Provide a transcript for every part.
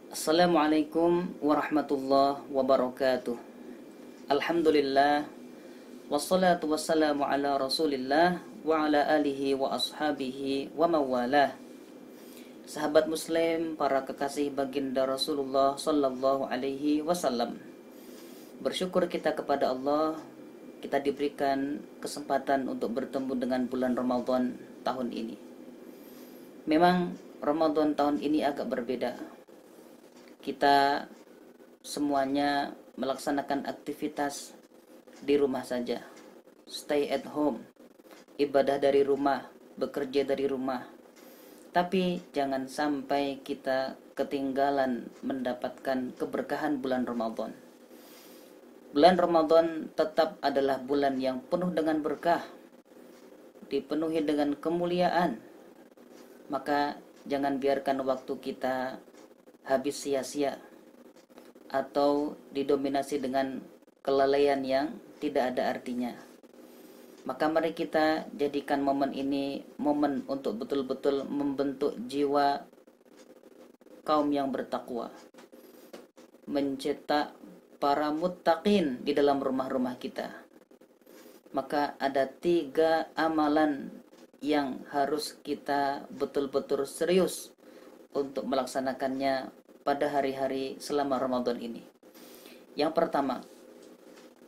Assalamualaikum warahmatullahi wabarakatuh. Alhamdulillah wassalatu wassalamu ala Rasulillah wa ala alihi wa ashabihi wa mawalah. Sahabat muslim, para kekasih baginda Rasulullah sallallahu alaihi wasallam. Bersyukur kita kepada Allah, kita diberikan kesempatan untuk bertemu dengan bulan Ramadan tahun ini. Memang Ramadan tahun ini agak berbeda. Kita semuanya melaksanakan aktivitas di rumah saja, stay at home, ibadah dari rumah, bekerja dari rumah. Tapi jangan sampai kita ketinggalan mendapatkan keberkahan bulan Ramadan. Bulan Ramadan tetap adalah bulan yang penuh dengan berkah, dipenuhi dengan kemuliaan. Maka jangan biarkan waktu kita habis sia-sia atau didominasi dengan kelalaian yang tidak ada artinya. Maka mari kita jadikan momen ini momen untuk betul-betul membentuk jiwa kaum yang bertakwa, mencetak para muttaqin di dalam rumah-rumah kita. Maka ada 3 amalan yang harus kita betul-betul serius untuk melaksanakannya pada hari-hari selama Ramadan ini. Yang pertama,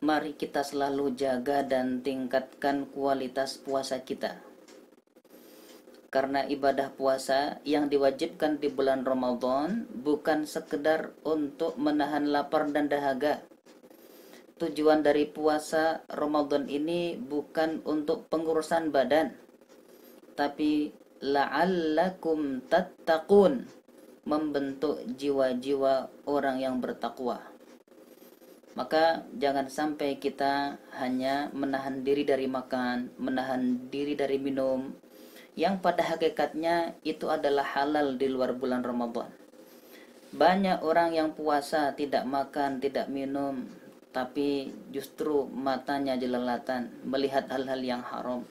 mari kita selalu jaga dan tingkatkan kualitas puasa kita. Karena ibadah puasa yang diwajibkan di bulan Ramadan bukan sekedar untuk menahan lapar dan dahaga. Tujuan dari puasa Ramadan ini bukan untuk pengurusan badan, tapi la'allakum tattaqun, membentuk jiwa-jiwa orang yang bertakwa. Maka jangan sampai kita hanya menahan diri dari makan, menahan diri dari minum, yang pada hakikatnya itu adalah halal di luar bulan Ramadan. Banyak orang yang puasa tidak makan, tidak minum, tapi justru matanya jelalatan melihat hal-hal yang haram.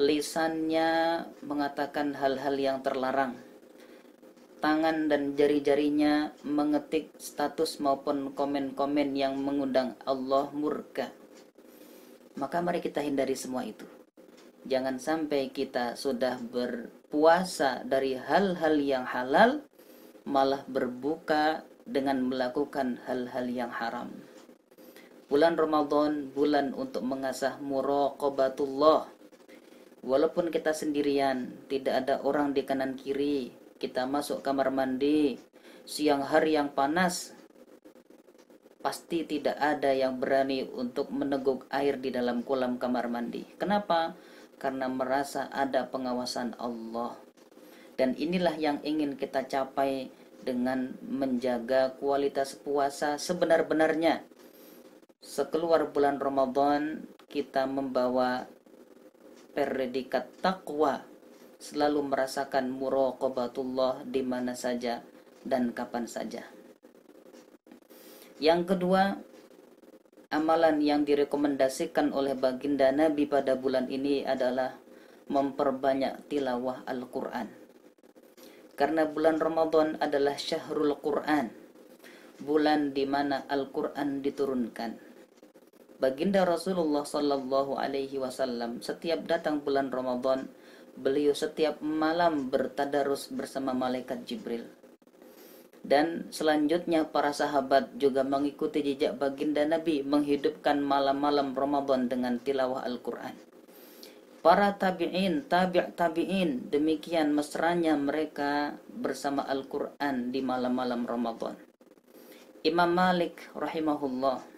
Lisannya mengatakan hal-hal yang terlarang. Tangan dan jari-jarinya mengetik status maupun komen-komen yang mengundang Allah murka. Maka mari kita hindari semua itu. Jangan sampai kita sudah berpuasa dari hal-hal yang halal, malah berbuka dengan melakukan hal-hal yang haram. Bulan Ramadan, bulan untuk mengasah muraqabatullah. Walaupun kita sendirian, tidak ada orang di kanan kiri, kita masuk kamar mandi, siang hari yang panas, pasti tidak ada yang berani untuk meneguk air di dalam kolam kamar mandi. Kenapa? Karena merasa ada pengawasan Allah. Dan inilah yang ingin kita capai dengan menjaga kualitas puasa sebenar-benarnya. Sekeluar bulan Ramadan, kita membawa predikat takwa, selalu merasakan muraqabatullah di mana saja dan kapan saja. Yang kedua, amalan yang direkomendasikan oleh baginda Nabi pada bulan ini adalah memperbanyak tilawah Al-Quran. Karena bulan Ramadan adalah syahrul Quran, bulan di mana Al-Quran diturunkan. Baginda Rasulullah sallallahu alaihi wasallam setiap datang bulan Ramadan, beliau setiap malam bertadarus bersama malaikat Jibril. Dan selanjutnya para sahabat juga mengikuti jejak baginda Nabi menghidupkan malam-malam Ramadan dengan tilawah Al-Quran. Para tabi'in, tabi'in, demikian mesranya mereka bersama Al-Quran di malam-malam Ramadan. Imam Malik rahimahullah,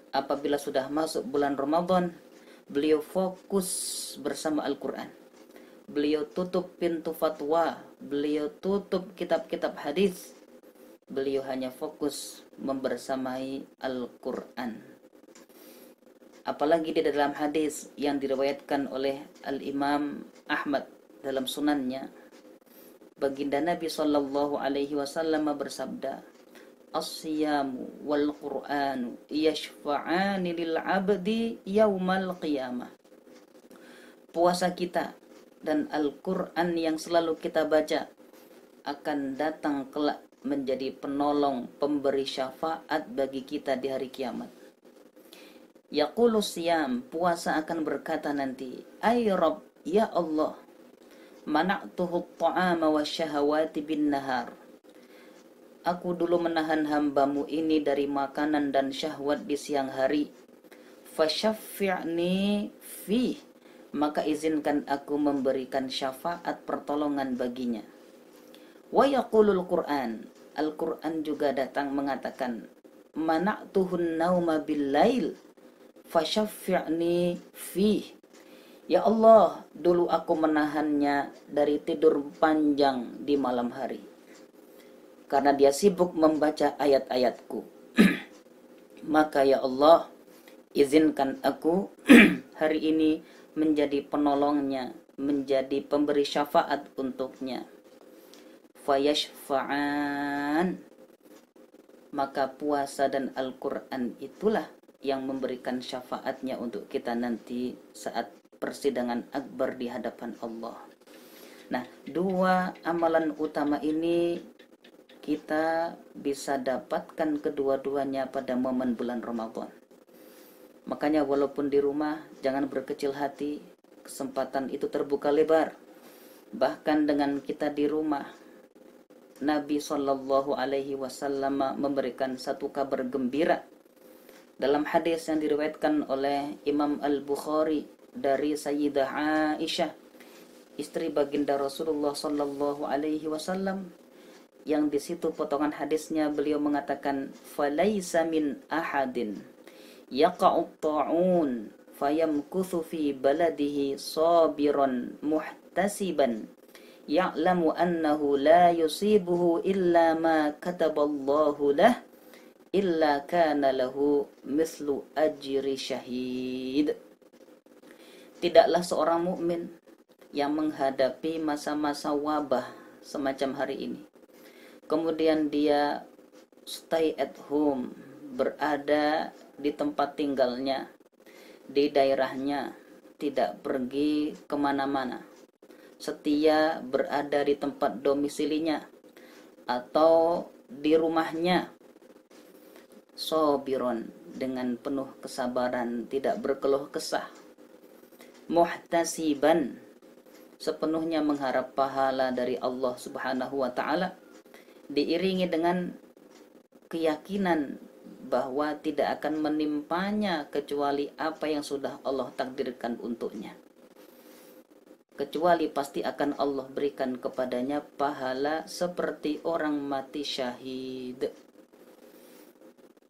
apabila sudah masuk bulan Ramadan, beliau fokus bersama Al-Quran. Beliau tutup pintu fatwa, beliau tutup kitab-kitab hadis. Beliau hanya fokus membersamai Al-Quran. Apalagi di dalam hadis yang diriwayatkan oleh Al-Imam Ahmad dalam sunannya, baginda Nabi sallallahu alaihi wasallam bersabda, "As-siyamu wal Qur'anu yashfa'ani lil 'abdi yaumal qiyamah." Puasa kita dan Al-Quran yang selalu kita baca akan datang kelak menjadi penolong, pemberi syafaat bagi kita di hari kiamat. Yaqulu siyam, puasa akan berkata nanti, ay Rabb, ya Allah, mana'tuhu ta'ama wa syahawati bin nahar. Aku dulu menahan hambamu ini dari makanan dan syahwat di siang hari. Fasyaffi'ni fi, maka izinkan aku memberikan syafaat pertolongan baginya. Wa yaqulul Qur'an, Al-Quran juga datang mengatakan, mana'tuhun nauma bil lail fasyaffi'ni fi. Ya Allah, dulu aku menahannya dari tidur panjang di malam hari, karena dia sibuk membaca ayat-ayatku. Maka ya Allah, izinkan aku hari ini menjadi penolongnya, menjadi pemberi syafaat untuknya. Fayashfa'an, maka puasa dan Al-Quran itulah yang memberikan syafaatnya untuk kita nanti saat persidangan akbar di hadapan Allah. Nah, dua amalan utama ini kita bisa dapatkan kedua-duanya pada momen bulan Ramadan. Makanya walaupun di rumah, jangan berkecil hati, kesempatan itu terbuka lebar. Bahkan dengan kita di rumah, Nabi Shallallahu Alaihi Wasallam memberikan satu kabar gembira dalam hadis yang diriwayatkan oleh Imam Al-Bukhari dari Sayyidah Aisyah, istri baginda Rasulullah Shallallahu Alaihi Wasallam, yang di situ potongan hadisnya beliau mengatakan, falaisa min ahadin yaqa'u ta'un fayamkuthu fi baladihi sabiran muhtasiban ya'lamu annahu la yusibuhu illa ma kataballahu lah illa kana lahu mislu ajri syahid. Tidaklah seorang mukmin yang menghadapi masa-masa wabah semacam hari ini, kemudian dia stay at home, berada di tempat tinggalnya, di daerahnya, tidak pergi kemana-mana, setia berada di tempat domisilinya atau di rumahnya, sobiron, dengan penuh kesabaran, tidak berkeluh kesah, muhtasiban, sepenuhnya mengharap pahala dari Allah Subhanahu wa ta'ala, diiringi dengan keyakinan bahwa tidak akan menimpanya kecuali apa yang sudah Allah takdirkan untuknya, kecuali pasti akan Allah berikan kepadanya pahala seperti orang mati syahid.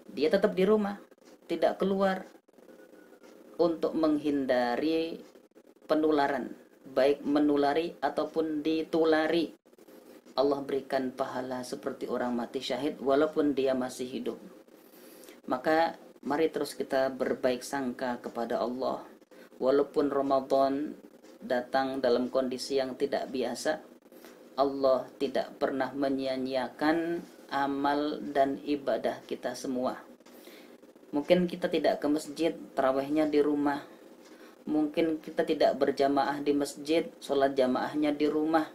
Dia tetap di rumah, tidak keluar untuk menghindari penularan, baik menulari ataupun ditulari. Allah berikan pahala seperti orang mati syahid walaupun dia masih hidup. Maka mari terus kita berbaik sangka kepada Allah. Walaupun Ramadan datang dalam kondisi yang tidak biasa, Allah tidak pernah menyia-nyiakan amal dan ibadah kita semua. Mungkin kita tidak ke masjid, tarawihnya di rumah. Mungkin kita tidak berjamaah di masjid, sholat jamaahnya di rumah.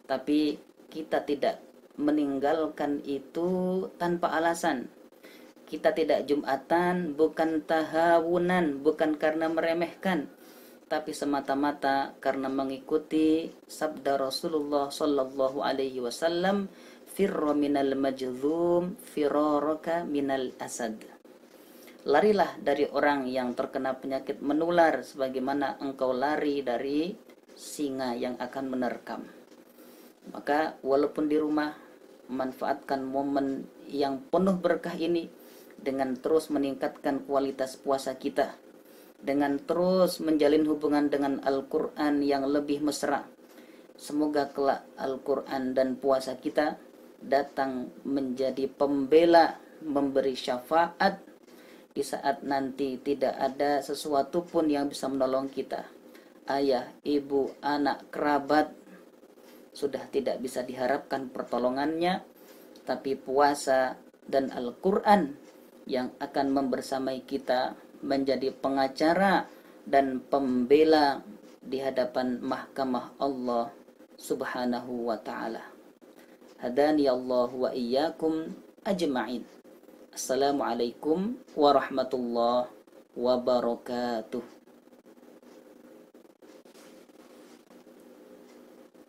Tapi kita tidak meninggalkan itu tanpa alasan. Kita tidak Jumatan bukan tahawunan, bukan karena meremehkan, tapi semata-mata karena mengikuti sabda Rasulullah Sallallahu Alaihi Wasallam, firra minal majzum firaraka minal asad. Larilah dari orang yang terkena penyakit menular sebagaimana engkau lari dari singa yang akan menerkam. Maka walaupun di rumah, manfaatkan momen yang penuh berkah ini dengan terus meningkatkan kualitas puasa kita, dengan terus menjalin hubungan dengan Al-Quran yang lebih mesra. Semoga kelak Al-Quran dan puasa kita datang menjadi pembela, memberi syafaat di saat nanti tidak ada sesuatu pun yang bisa menolong kita. Ayah, ibu, anak, kerabat sudah tidak bisa diharapkan pertolongannya, tapi puasa dan Al-Quran yang akan membersamai kita menjadi pengacara dan pembela di hadapan mahkamah Allah Subhanahu wa ta'ala. Hadani Allah wa iyyakum ajma'in. Assalamualaikum warahmatullahi wabarakatuh.